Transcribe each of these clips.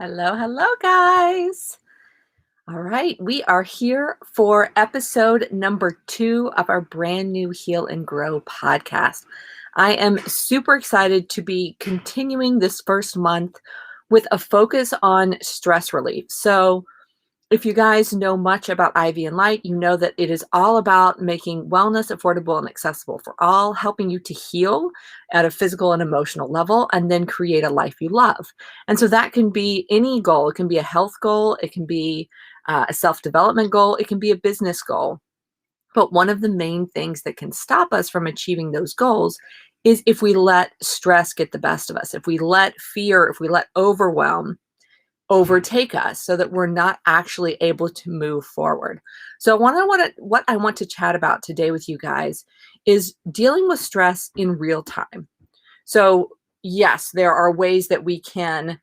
Hello, hello, guys. All right, we are here for episode number 2 of our brand new Heal and Grow podcast. I am super excited to be continuing this first month with a focus on stress relief. So, if you guys know much about Ivy and Light, you know that it is all about making wellness affordable and accessible for all, helping you to heal at a physical and emotional level, and then create a life you love. And so that can be any goal. It can be a health goal, it can be a self-development goal, it can be a business goal. But one of the main things that can stop us from achieving those goals is if we let stress get the best of us, if we let fear, if we let overwhelm overtake us so that we're not actually able to move forward. So what I want to chat about today with you guys is dealing with stress in real time. So yes, there are ways that we can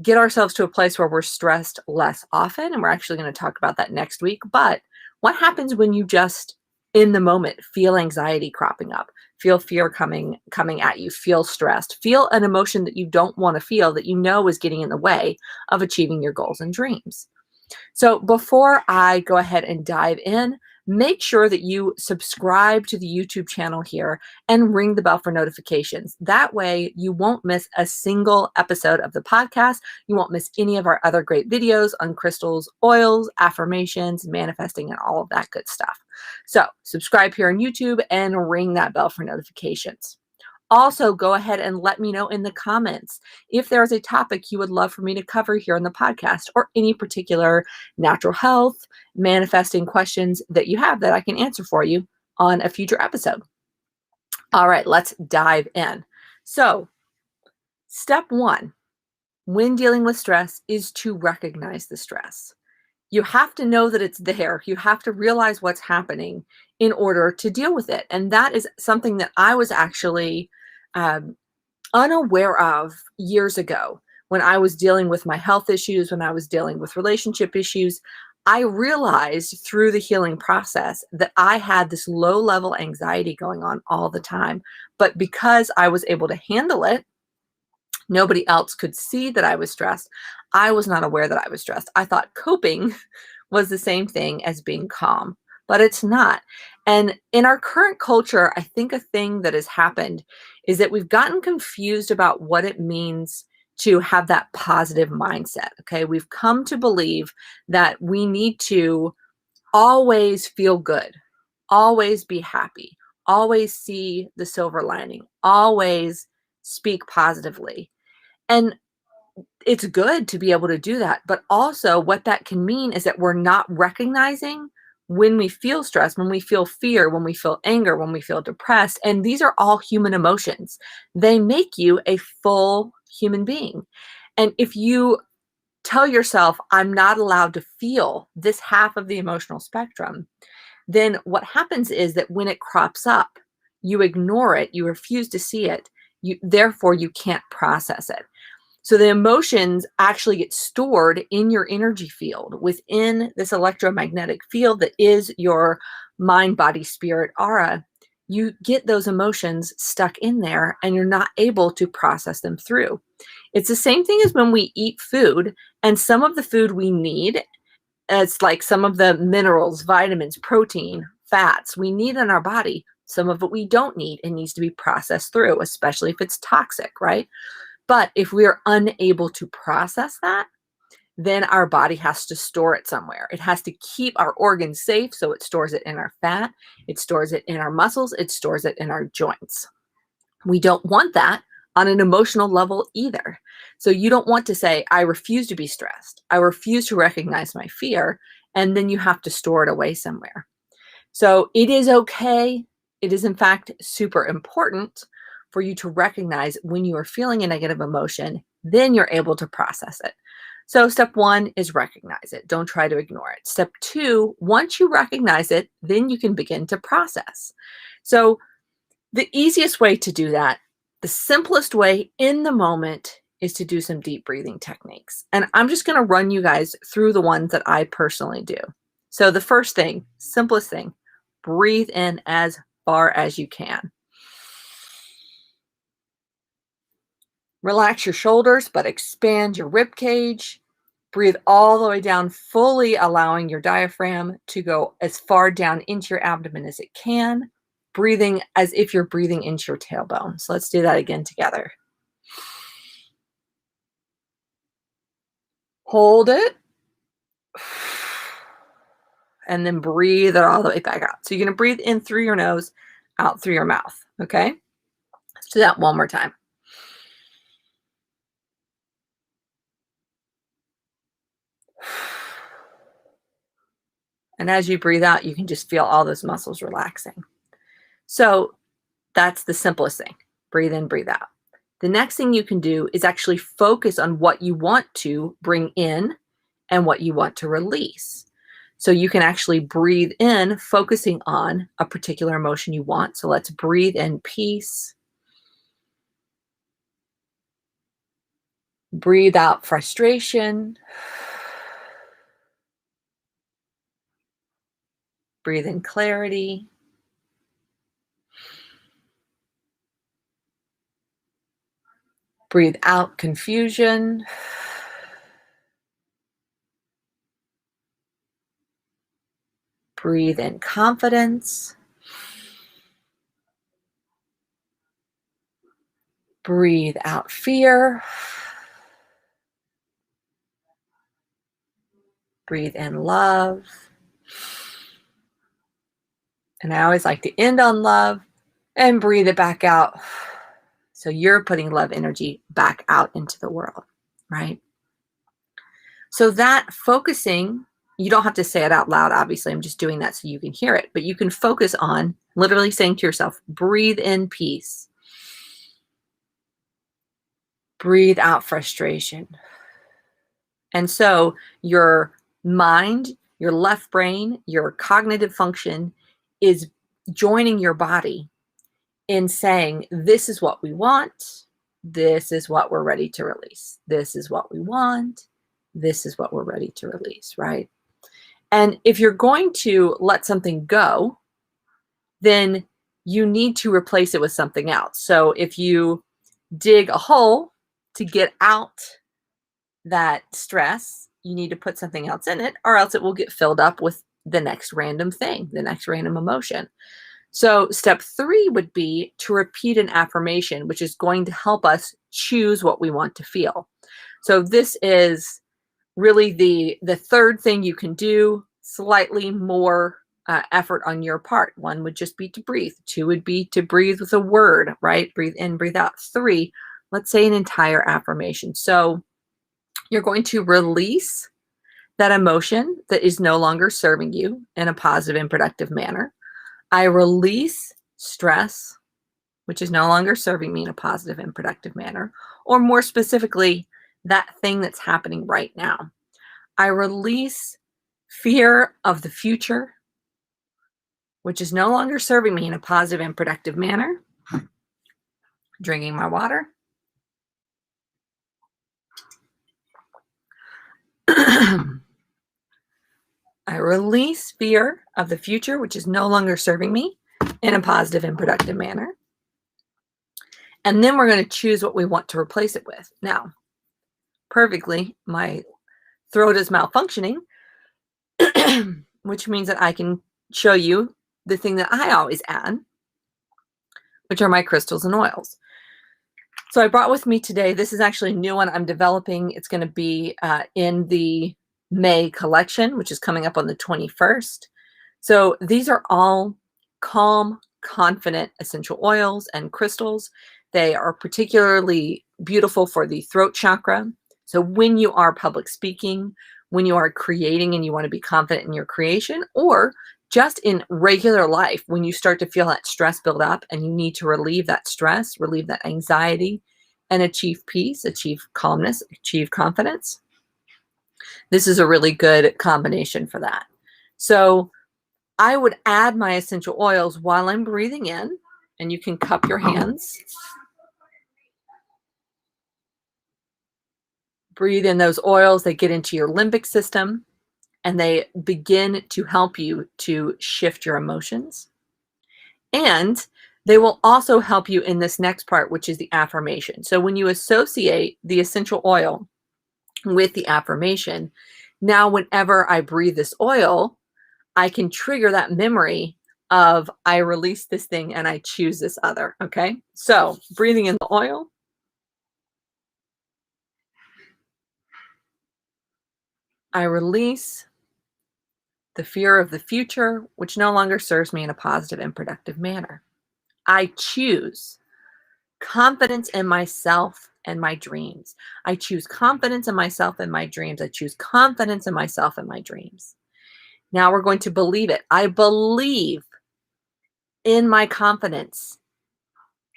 get ourselves to a place where we're stressed less often, and we're actually going to talk about that next week. But what happens when you just in the moment feel anxiety cropping up, feel fear coming at you, feel stressed, feel an emotion that you don't want to feel, that you know is getting in the way of achieving your goals and dreams? So before I go ahead and dive in, make sure that you subscribe to the YouTube channel here and ring the bell for notifications. That way you won't miss a single episode of the podcast. You won't miss any of our other great videos on crystals, oils, affirmations, manifesting, and all of that good stuff. So subscribe here on YouTube and ring that bell for notifications. Also, go ahead and let me know in the comments if there is a topic you would love for me to cover here on the podcast, or any particular natural health, manifesting questions that you have that I can answer for you on a future episode. All right, let's dive in. So, step 1 when dealing with stress is to recognize the stress. You have to know that it's there. You have to realize what's happening in order to deal with it. And that is something that I was actually um, unaware of years ago when I was dealing with my health issues, when I was dealing with relationship issues. I realized through the healing process that I had this low level anxiety going on all the time. But because I was able to handle it, nobody else could see that I was stressed. I was not aware that I was stressed. I thought coping was the same thing as being calm, but it's not. And in our current culture, I think a thing that has happened is that we've gotten confused about what it means to have that positive mindset. Okay. We've come to believe that we need to always feel good, always be happy, always see the silver lining, always speak positively. And it's good to be able to do that. But also, what that can mean is that we're not recognizing when we feel stress, when we feel fear, when we feel anger, when we feel depressed. And these are all human emotions. They make you a full human being. And if you tell yourself, I'm not allowed to feel this half of the emotional spectrum, then what happens is that when it crops up, you ignore it, you refuse to see it, therefore you can't process it. So the emotions actually get stored in your energy field, within this electromagnetic field that is your mind, body, spirit aura. You get those emotions stuck in there and you're not able to process them through. It's the same thing as when we eat food, and some of the food we need, it's like some of the minerals, vitamins, protein, fats we need in our body. Some of it we don't need. It needs to be processed through, especially if it's toxic, right? But if we are unable to process that, then our body has to store it somewhere. It has to keep our organs safe, so it stores it in our fat, it stores it in our muscles, it stores it in our joints. We don't want that on an emotional level either. So you don't want to say, I refuse to be stressed, I refuse to recognize my fear, and then you have to store it away somewhere. So it is okay. It is, in fact, super important for you to recognize when you are feeling a negative emotion, then you're able to process it. So step 1 is recognize it. Don't try to ignore it. Step 2, once you recognize it, then you can begin to process. So the easiest way to do that, the simplest way in the moment, is to do some deep breathing techniques. And I'm just going to run you guys through the ones that I personally do. So the first thing, simplest thing, breathe in as far as you can. Relax your shoulders, but expand your rib cage. Breathe all the way down, fully allowing your diaphragm to go as far down into your abdomen as it can, breathing as if you're breathing into your tailbone. So let's do that again together. Hold it. And then breathe it all the way back out. So you're going to breathe in through your nose, out through your mouth. Okay? Let's do that one more time. And as you breathe out, you can just feel all those muscles relaxing. So that's the simplest thing. Breathe in, breathe out. The next thing you can do is actually focus on what you want to bring in and what you want to release. So you can actually breathe in, focusing on a particular emotion you want. So let's breathe in peace. Breathe out frustration. Breathe in clarity. Breathe out confusion. Breathe in confidence. Breathe out fear. Breathe in love. And I always like to end on love and breathe it back out. So you're putting love energy back out into the world, right? So that focusing, you don't have to say it out loud. Obviously, I'm just doing that so you can hear it, but you can focus on literally saying to yourself, breathe in peace. Breathe out frustration. And so your mind, your left brain, your cognitive function is joining your body in saying, this is what we want. This is what we're ready to release. This is what we want. This is what we're ready to release, right? And if you're going to let something go, then you need to replace it with something else. So if you dig a hole to get out that stress, you need to put something else in it, or else it will get filled up with the next random thing, the next random emotion. So step 3 would be to repeat an affirmation, which is going to help us choose what we want to feel. So this is really the third thing you can do, slightly more effort on your part. 1 would just be to breathe. 2 would be to breathe with a word, right? Breathe in, breathe out. 3, let's say an entire affirmation. So you're going to release that emotion that is no longer serving you in a positive and productive manner. I release stress, which is no longer serving me in a positive and productive manner, or more specifically, that thing that's happening right now. I release fear of the future, which is no longer serving me in a positive and productive manner. Drinking my water. I release fear of the future, which is no longer serving me in a positive and productive manner. And then we're going to choose what we want to replace it with. Now, perfectly, my throat is malfunctioning, which means that I can show you the thing that I always add, which are my crystals and oils. So I brought with me today, this is actually a new one I'm developing. It's going to be in the May collection, which is coming up on the 21st. So these are all calm, confident essential oils and crystals. They are particularly beautiful for the throat chakra. So when you are public speaking, when you are creating and you want to be confident in your creation, or just in regular life, when you start to feel that stress build up and you need to relieve that stress, relieve that anxiety, and achieve peace, achieve calmness, achieve confidence, this is a really good combination for that. So I would add my essential oils while I'm breathing in, and you can cup your hands. Breathe in those oils, they get into your limbic system, and they begin to help you to shift your emotions. And They will also help you in this next part, which is the affirmation. So when you associate the essential oil with the affirmation, now whenever I breathe this oil, I can trigger that memory of I release this thing and I choose this other. Okay. So breathing in the oil. I release the fear of the future, which no longer serves me in a positive and productive manner. I choose confidence in myself and my dreams. I choose confidence in myself and my dreams. I choose confidence in myself and my dreams. Now we're going to believe it. I believe in my confidence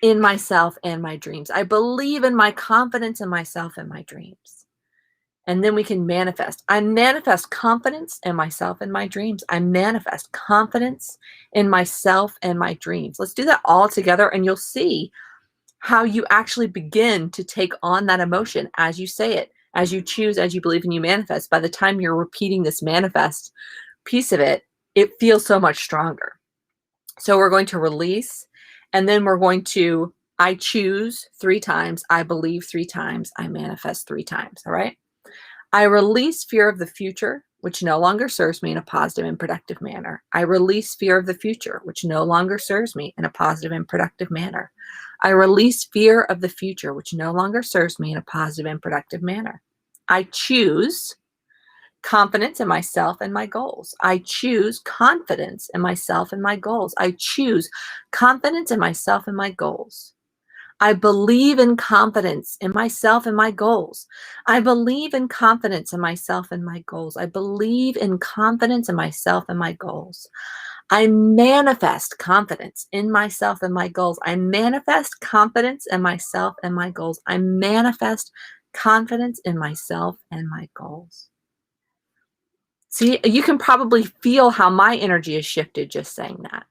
in myself and my dreams. I believe in my confidence in myself and my dreams. And then we can manifest. I manifest confidence in myself and my dreams. I manifest confidence in myself and my dreams. Let's do that all together, and you'll see how you actually begin to take on that emotion as you say it, as you choose, as you believe, and you manifest. By the time you're repeating this manifest piece of it, it feels so much stronger. So we're going to release, and then we're going to, I choose 3 times, I believe 3 times, I manifest 3 times, all right? I release fear of the future, which no longer serves me in a positive and productive manner. I release fear of the future, which no longer serves me in a positive and productive manner. I release fear of the future, which no longer serves me in a positive and productive manner. I choose confidence in myself and my goals. I choose confidence in myself and my goals. I choose confidence in myself and my goals. I believe in confidence in myself and my goals. I believe in confidence in myself and my goals. I believe in confidence in myself and my goals. I manifest confidence in myself and my goals. I manifest confidence in myself and my goals. I manifest confidence in myself and my goals. See, you can probably feel how my energy is shifted just saying that.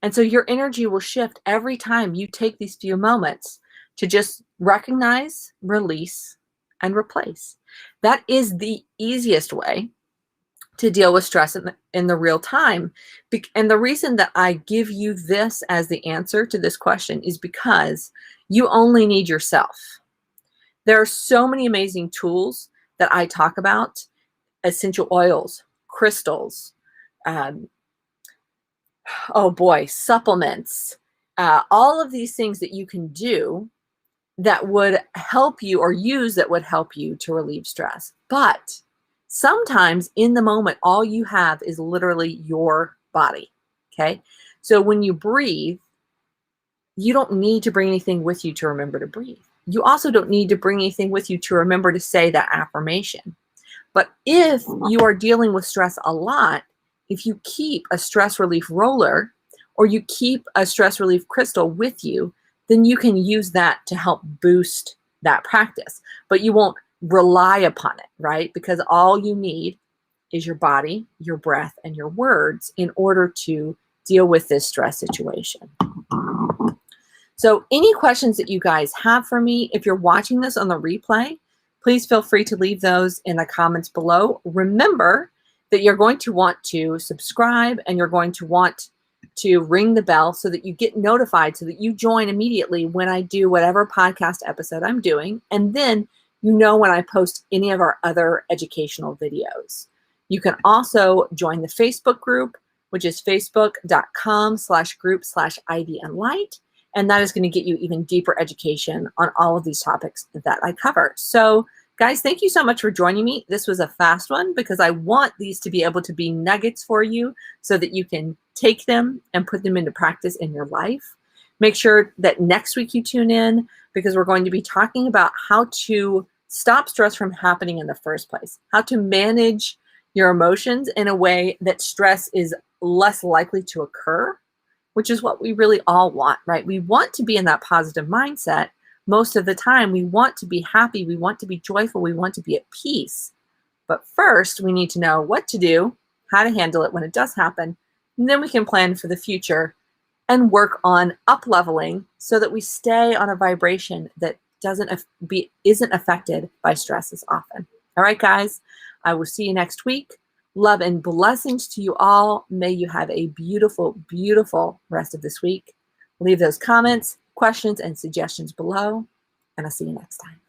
And so your energy will shift every time you take these few moments to just recognize, release, and replace. That is the easiest way to deal with stress in the real time. And the reason that I give you this as the answer to this question is because you only need yourself. There are so many amazing tools that I talk about: essential oils, crystals, um, oh boy, supplements, all of these things that you can do that would help you, or use that would help you to relieve stress. But sometimes in the moment, all you have is literally your body. Okay. So when you breathe, you don't need to bring anything with you to remember to breathe. You also don't need to bring anything with you to remember to say that affirmation. But if you are dealing with stress a lot, if you keep a stress relief roller or you keep a stress relief crystal with you, then you can use that to help boost that practice. But you won't rely upon it, right? Because all you need is your body, your breath, and your words in order to deal with this stress situation. So any questions that you guys have for me, if you're watching this on the replay, please feel free to leave those in the comments below. Remember that you're going to want to subscribe and you're going to want to ring the bell so that you get notified, so that you join immediately when I do whatever podcast episode I'm doing. And then you know when I post any of our other educational videos. You can also join the Facebook group, which is facebook.com/group/ID and light. And that is going to get you even deeper education on all of these topics that I cover. So guys, thank you so much for joining me. This was a fast one because I want these to be able to be nuggets for you so that you can take them and put them into practice in your life. Make sure that next week you tune in because we're going to be talking about how to stop stress from happening in the first place, how to manage your emotions in a way that stress is less likely to occur, which is what we really all want, right? We want to be in that positive mindset most of the time. We want to be happy. We want to be joyful. We want to be at peace. But first, we need to know what to do, how to handle it when it does happen, and then we can plan for the future and work on up-leveling so that we stay on a vibration that isn't affected by stress as often. All right, guys, I will see you next week. Love and blessings to you all. May you have a beautiful, beautiful rest of this week. Leave those comments, questions, and suggestions below, and I'll see you next time.